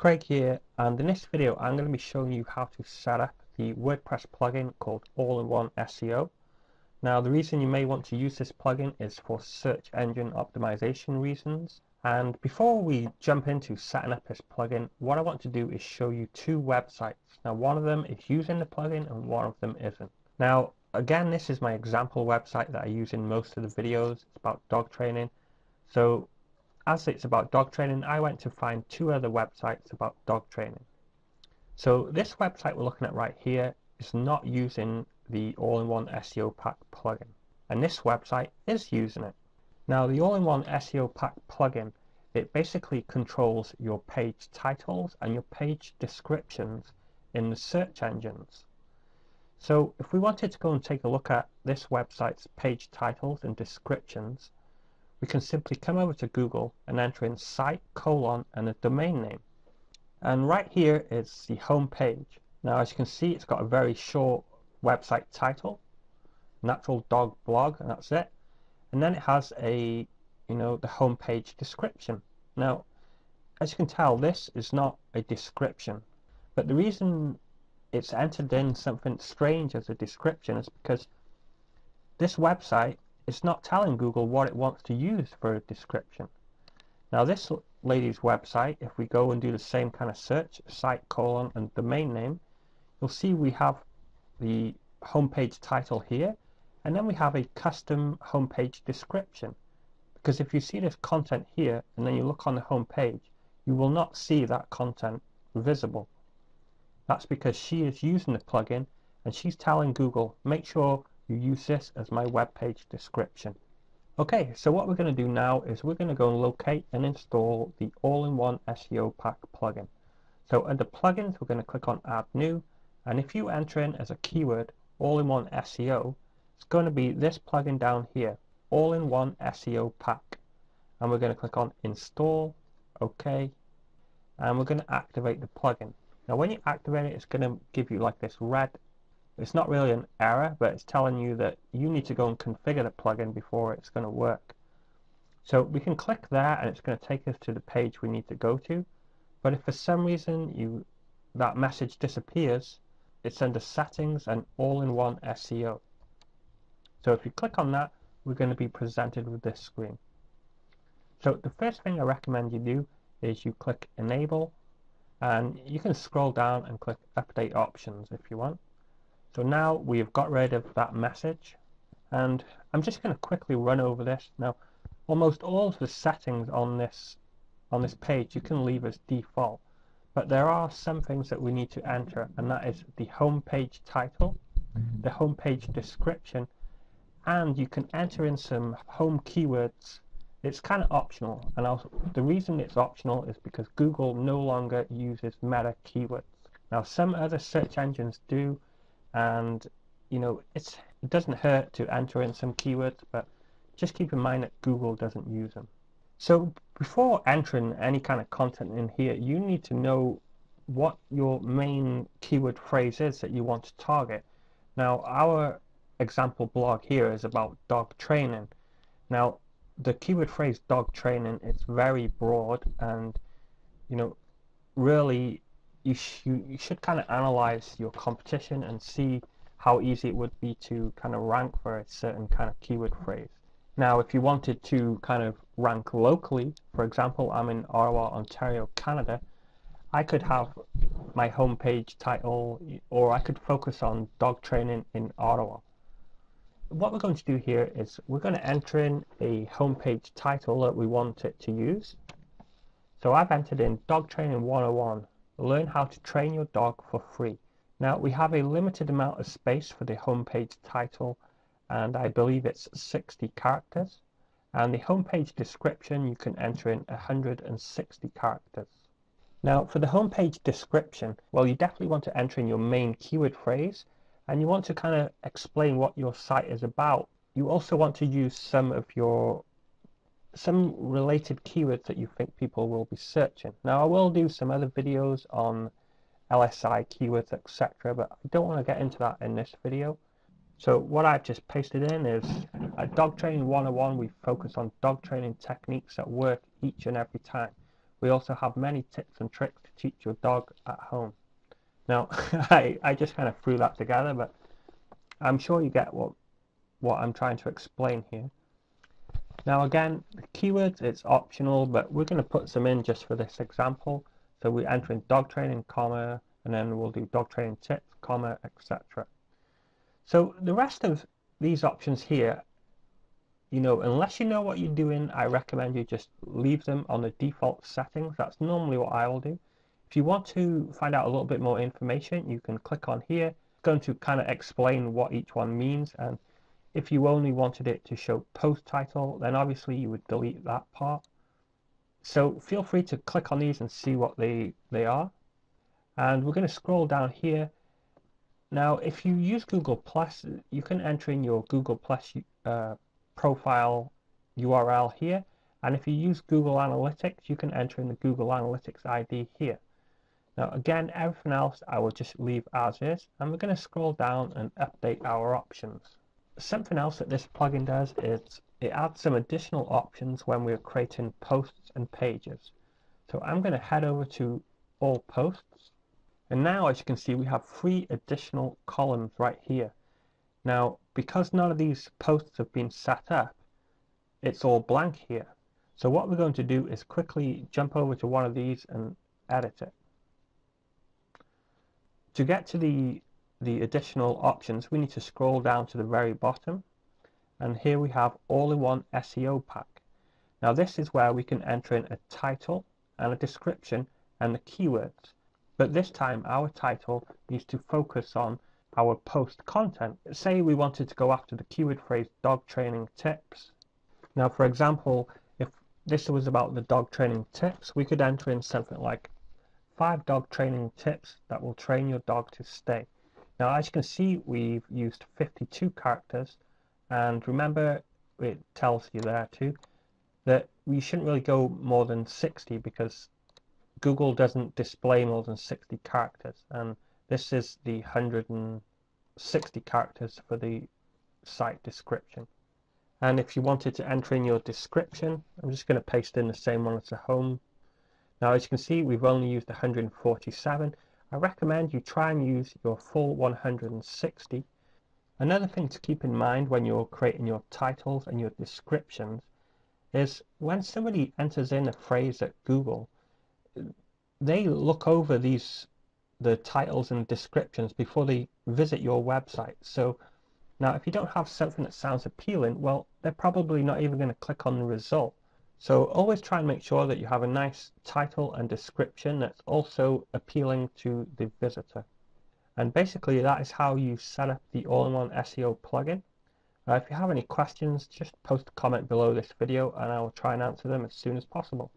Craig here, and in this video I'm going to be showing you how to set up the WordPress plugin called All-in-One SEO. Now the reason you may want to use this plugin is for search engine optimization reasons. And before we jump into setting up this plugin, what I want to do is show you two websites. Now one of them is using the plugin and one of them isn't. Now again, this is my example website that I use in most of the videos. It's about dog training. So as it's about dog training, I went to find two other websites about dog training. So this website we're looking at right here is not using the All-in-One SEO Pack plugin, and this website is using it. Now the All-in-One SEO Pack plugin, it basically controls your page titles and your page descriptions in the search engines. So if we wanted to go and take a look at this website's page titles and descriptions, we can simply come over to Google and enter in site : and a domain name. And right here is the home page. Now as you can see, it's got a very short website title, Natural Dog Blog, and that's it. And then it has the home page description. Now as you can tell, this is not a description, but the reason it's entered in something strange as a description is because this website, it's not telling Google what it wants to use for a description. Now this lady's website, if we go and do the same kind of search, site : and domain name, you'll see we have the homepage title here, and then we have a custom homepage description. Because if you see this content here and then you look on the home page, you will not see that content visible. That's because she is using the plugin and she's telling Google, make sure you use this as my web page description. Okay, so what we're going to do now is we're going to go and locate and install the All-in-One SEO Pack plugin. So under plugins, we're going to click on add new, and if you enter in as a keyword All-in-One SEO, it's going to be this plugin down here, All-in-One SEO Pack, and we're going to click on install. Okay, and we're going to activate the plugin. Now when you activate it, it's going to give you like this red, it's not really an error, but it's telling you that you need to go and configure the plugin before it's going to work. So we can click there and it's going to take us to the page we need to go to. But if for some reason that message disappears, it's under settings and All-in-One SEO. So if you click on that, we're going to be presented with this screen. So the first thing I recommend you do is you click enable, and you can scroll down and click update options if you want. So now we have got rid of that message, and I'm just going to quickly run over this. Now almost all of the settings on this page you can leave as default, but there are some things that we need to enter, and that is the home page title, the home page description, and you can enter in some home keywords. It's kind of optional, and the reason it's optional is because Google no longer uses meta keywords. Now some other search engines do, and it doesn't hurt to enter in some keywords, but just keep in mind that Google doesn't use them. So before entering any kind of content in here, you need to know what your main keyword phrase is that you want to target. Now our example blog here is about dog training. Now the keyword phrase dog training, it's very broad, and really you should kind of analyze your competition and see how easy it would be to kind of rank for a certain kind of keyword phrase. Now if you wanted to kind of rank locally, for example, I'm in Ottawa, Ontario, Canada, I could have my homepage title, or I could focus on dog training in Ottawa. What we're going to do here is we're going to enter in a homepage title that we want it to use. So I've entered in Dog Training 101, learn how to train your dog for free. Now we have a limited amount of space for the homepage title, and I believe it's 60 characters. And the homepage description, you can enter in 160 characters. Now for the homepage description, well, you definitely want to enter in your main keyword phrase, and you want to kind of explain what your site is about. You also want to use some related keywords that you think people will be searching. Now I will do some other videos on LSI keywords, etc., but I don't want to get into that in this video. So what I've just pasted in is Dog Training 101. We focus on dog training techniques that work each and every time. We also have many tips and tricks to teach your dog at home. Now, I just kind of threw that together, but I'm sure you get what I'm trying to explain here. Now again, the keywords, it's optional, but we're going to put some in just for this example. So we enter in dog training, comma, and then we'll do dog training tips, comma, etc. So the rest of these options here, unless you know what you're doing, I recommend you just leave them on the default settings. That's normally what I will do. If you want to find out a little bit more information, you can click on here. It's going to kind of explain what each one means, and if you only wanted it to show post title, then obviously you would delete that part. So feel free to click on these and see what they are. And we're going to scroll down here. Now, if you use Google Plus, you can enter in your Google Plus profile URL here. And if you use Google Analytics, you can enter in the Google Analytics ID here. Now, again, everything else I will just leave as is. And we're going to scroll down and update our options. Something else that this plugin does is it adds some additional options when we're creating posts and pages. So I'm going to head over to all posts, and now as you can see we have 3 additional columns right here. Now because none of these posts have been set up, it's all blank here. So what we're going to do is quickly jump over to one of these and edit it. To get to the additional options, we need to scroll down to the very bottom, and here we have all-in-one SEO pack. Now this is where we can enter in a title and a description and the keywords, but this time our title needs to focus on our post content. Say we wanted to go after the keyword phrase dog training tips. Now for example, if this was about the dog training tips, we could enter in something like 5 dog training tips that will train your dog to stay. Now as you can see, we've used 52 characters, and remember it tells you there too that we shouldn't really go more than 60 because Google doesn't display more than 60 characters, and this is the 160 characters for the site description. And if you wanted to enter in your description, I'm just going to paste in the same one as the home. Now as you can see, we've only used 147. I recommend you try and use your full 160. Another thing to keep in mind when you're creating your titles and your descriptions is when somebody enters in a phrase at Google, they look over the titles and descriptions before they visit your website. So now if you don't have something that sounds appealing, well, they're probably not even going to click on the result. So always try and make sure that you have a nice title and description that's also appealing to the visitor. And basically that is how you set up the all-in-one SEO plugin. If you have any questions, just post a comment below this video and I will try and answer them as soon as possible.